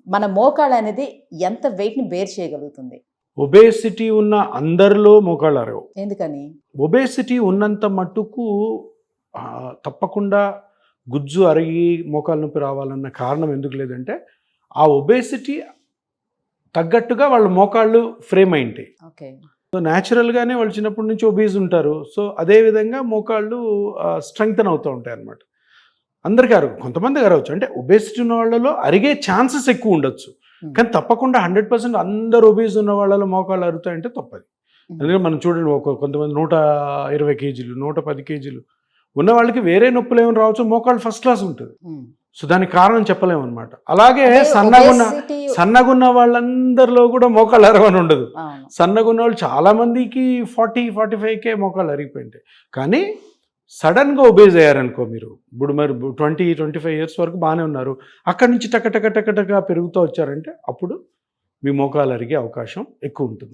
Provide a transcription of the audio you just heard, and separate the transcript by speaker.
Speaker 1: మన మోకాళ్ళు అనేది ఎంత వెయిట్‌ని బేర్ చేయగలుగుతుంది?
Speaker 2: ఒబేసిటీ ఉన్న అందరిలో మోకాళ్ళు అరగవు.
Speaker 1: ఎందుకని?
Speaker 2: ఒబేసిటీ ఉన్నంత మట్టుకు తప్పకుండా గుజ్జు అరిగి మోకాలు నొప్పి రావాలన్న కారణం ఎందుకు లేదంటే, ఆ ఒబేసిటీ తగ్గట్టుగా వాళ్ళ మోకాళ్ళు ఫ్రేమ్ అయింటాయి.
Speaker 1: ఓకే.
Speaker 2: సో న్యాచురల్గానే వాళ్ళు చిన్నప్పటి నుంచి ఒబీస్ ఉంటారు. సో అదేవిధంగా మోకాళ్ళు స్ట్రెంగ్తన్ అవుతూ ఉంటాయి అన్నమాట. అందరికీ అరగవు, కొంతమందికి అరగవచ్చు. అంటే ఒబేసిటీ ఉన్న వాళ్ళలో అరిగే ఛాన్సెస్ ఎక్కువ ఉండొచ్చు, కానీ తప్పకుండా 100% అందరు ఒబీస్ ఉన్న వాళ్ళలో మోకాళ్ళు అరుగుతాయంటే తప్పది. ఎందుకంటే మనం చూడండి, కొంతమంది 120 కేజీలు 110 కేజీలు ఉన్న వాళ్ళకి వేరే నొప్పులు ఏమైనా రావచ్చు, మోకాళ్ళు ఫస్ట్ క్లాస్ ఉంటుంది. సో దానికి కారణం చెప్పలేము అనమాట. అలాగే సన్నగున్న వాళ్ళందరిలో కూడా మోకాళ్ళు అరవని ఉండదు. సన్నగున్న వాళ్ళు చాలా మందికి 40-45 మోకాళ్ళు అరిగిపోయింటాయి. కానీ సడన్గా ఒబేజ్ అయ్యారనుకో, మీరు ఇప్పుడు మరి 20-25 ఇయర్స్ వరకు బాగానే ఉన్నారు, అక్కడి నుంచి టక పెరుగుతూ వచ్చారంటే అప్పుడు మీ మోకాలు అరిగే అవకాశం ఎక్కువ ఉంటుంది.